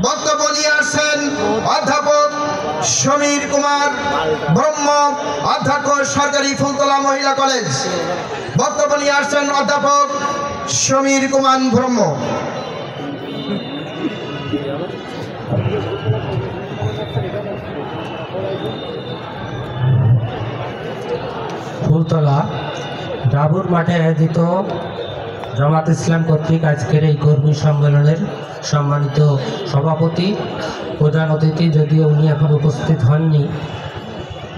বক্তব্য নিয়ে আসছেন অধ্যাপক সমীর কুমার ব্রহ্ম, অধ্যক্ষ সরকারি ফুলতলা মহিলা কলেজ। বক্তব্য নিয়ে আসছেন অধ্যাপক সমীর কুমার ব্রহ্ম। ফুলতলা ডাবুর মাঠে আয়োজিত জামাত ইসলাম কর্তৃক আজকের এই কর্মী সম্মেলনের সম্মানিত সভাপতি, প্রধান অতিথি, যদিও উনি এখন উপস্থিত হননি,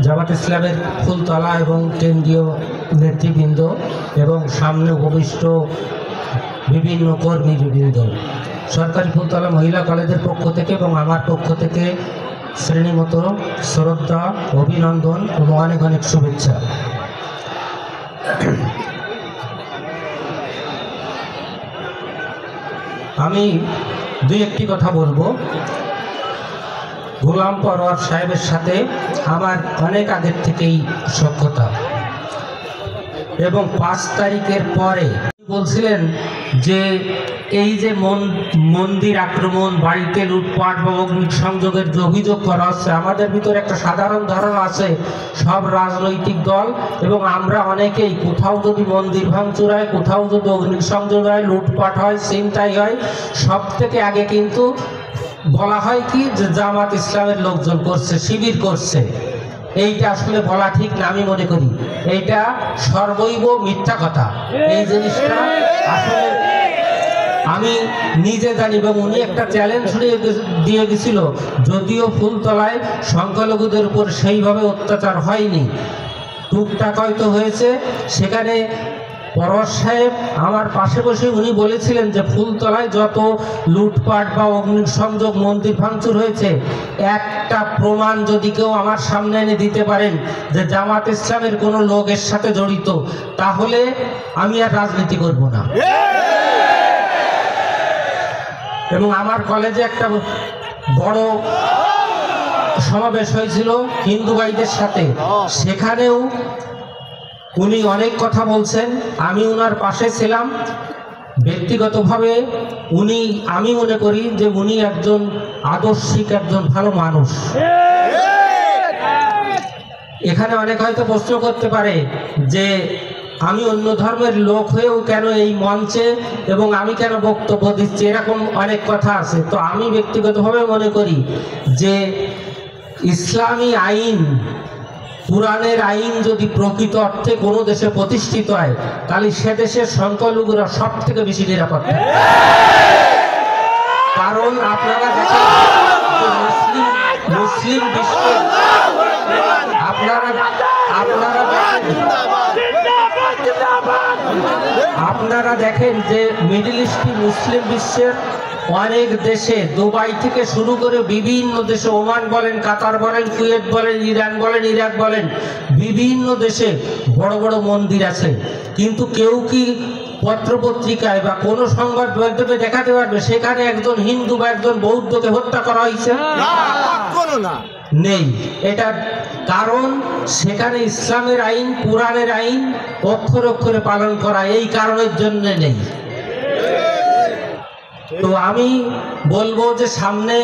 জামাত ইসলামের ফুলতলা এবং কেন্দ্রীয় নেতৃবৃন্দ এবং সামনে উপবিষ্ট বিভিন্ন কর্মীবৃন্দ, সরকারি ফুলতলা মহিলা কলেজের পক্ষ থেকে এবং আমার পক্ষ থেকে শ্রেণীমত শ্রদ্ধা, অভিনন্দন এবং অনেক অনেক শুভেচ্ছা। আমি দুই একটি কথা বলবো। গোলাম পরোয়ার সাহেবের সাথে আমার অনেক আগের থেকেই সখ্যতা, এবং 5 তারিখের পরে বলছিলেন যে এই যে মন্দির আক্রমণ, বাড়িতে লুটপাট বা অগ্নিসংযোগের যে অভিযোগ করা হচ্ছে, আমাদের ভিতরে একটা সাধারণ ধারণা আছে সব রাজনৈতিক দল এবং আমরা অনেকেই কোথাও যদি মন্দির ভাঙচুর হয়, কোথাও যদি অগ্নিসংযোগ হয়, লুটপাট হয়, ছিনতাই হয়, সব থেকে আগে কিন্তু বলা হয় কি যে জামাত ইসলামের লোকজন করছে, শিবির করছে। এইটা আসলে বলা ঠিক না, আমি মনে করি এইটা সর্বৈব মিথ্যা কথা। এই জিনিসটা আসলে আমি নিজে জানি, এবং উনি একটা চ্যালেঞ্জ দিয়ে গেছিল, যদিও ফুলতলায় সংখ্যালঘুদের উপর সেইভাবে অত্যাচার হয়নি, টুকটাক হয়তো হয়েছে। সেখানে পরশ সাহেব আমার পাশে বসে উনি বলেছিলেন যে ফুলতলায় যত লুটপাট বা অগ্নিসংযোগ, মন্দির ভাঙচুর হয়েছে, একটা প্রমাণ যদি কেউ আমার সামনে এনে দিতে পারেন যে জামাত ইসলামের কোনো লোক এর সাথে জড়িত, তাহলে আমি আর রাজনীতি করব না। এবং আমার কলেজে একটা বড় সমাবেশ হয়েছিল হিন্দু ভাইদের সাথে, সেখানেও উনি অনেক কথা বলছেন, আমি ওনার পাশে ছিলাম। ব্যক্তিগতভাবে আমি মনে করি যে উনি একজন আদর্শিক, একজন ভালো মানুষ। এখানে অনেক হয়তো প্রশ্ন করতে পারে যে আমি অন্য ধর্মের লোক হয়েও কেন এই মঞ্চে এবং আমি কেন বক্তব্য দিচ্ছি, এরকম অনেক কথা আছে। তো আমি ব্যক্তিগতভাবে মনে করি যে ইসলামী আইন, কুরআনের আইন যদি প্রকৃত অর্থে কোনো দেশে প্রতিষ্ঠিত হয়, তাহলে সে দেশের সংখ্যালঘুরা সব থেকে বেশি নিরাপদ থাকে। কারণ আপনারা দেখেন মুসলিম বিশ্বে আপনারা দেখেন যে মিডল ইস্টে মুসলিম বিশ্বের অনেক দেশে, দুবাই থেকে শুরু করে বিভিন্ন দেশে, ওমান বলেন, কাতার বলেন, কুয়েত বলেন, ইরান বলেন, ইরাক বলেন, বিভিন্ন দেশে বড় বড় মন্দির আছে। কিন্তু কেউ কি পত্রপত্রিকায় বা কোনো সংবাদ মাধ্যমে দেখাতে পারবে সেখানে একজন হিন্দু বা একজন বৌদ্ধকে হত্যা করা হয়েছে? নেই। এটা কারণ সেখানে ইসলামের আইন, কুরআনের আইন অক্ষরে অক্ষরে পালন করা, এই কারণের জন্য নেই। তো আমি বলবো যে সামনে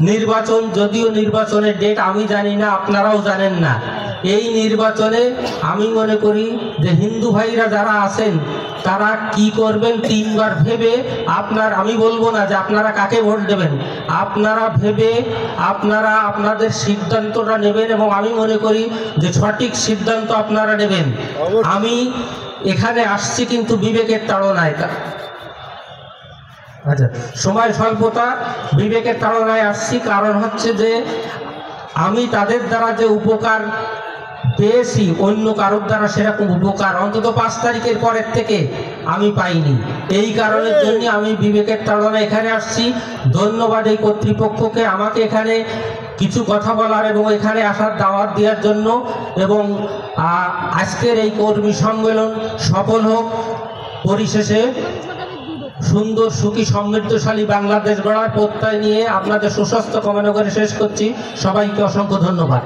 নির্বাচন, যদিও নির্বাচনের ডেট আমি জানি না, আপনারাও জানেন না, এই নির্বাচনে আমি মনে করি যে হিন্দু ভাইরা যারা আছেন তারা কি করবেন 3 বার ভেবে, আমি বলবো না যে আপনারা কাকে ভোট দেবেন, আপনারা ভেবে আপনাদের সিদ্ধান্তটা নেবেন, এবং আমি মনে করি যে সঠিক সিদ্ধান্ত আপনারা নেবেন। আমি এখানে আসছি কিন্তু বিবেকের তাড়নায়, আচ্ছা সময় স্বল্পতা, বিবেকের তাড়নায় আসছি। কারণ হচ্ছে যে আমি তাদের দ্বারা যে উপকার পেয়েছি, অন্য কারোর দ্বারা সেরকম উপকার অন্তত 5 তারিখের পরের থেকে আমি পাইনি। এই কারণের জন্য আমি বিবেকের তাড়নায় এখানে আসছি। ধন্যবাদ এই কর্তৃপক্ষকে আমাকে এখানে কিছু কথা বলার এবং এখানে আসার দাওয়াত দেওয়ার জন্য, এবং আজকের এই কর্মী সম্মেলন সফল হোক। পরিশেষে সুন্দর, সুখী, সমৃদ্ধশালী বাংলাদেশ গড়ার প্রত্যয় নিয়ে আপনাদের সুস্বাস্থ্য কামনা করে শেষ করছি। সবাইকে অসংখ্য ধন্যবাদ।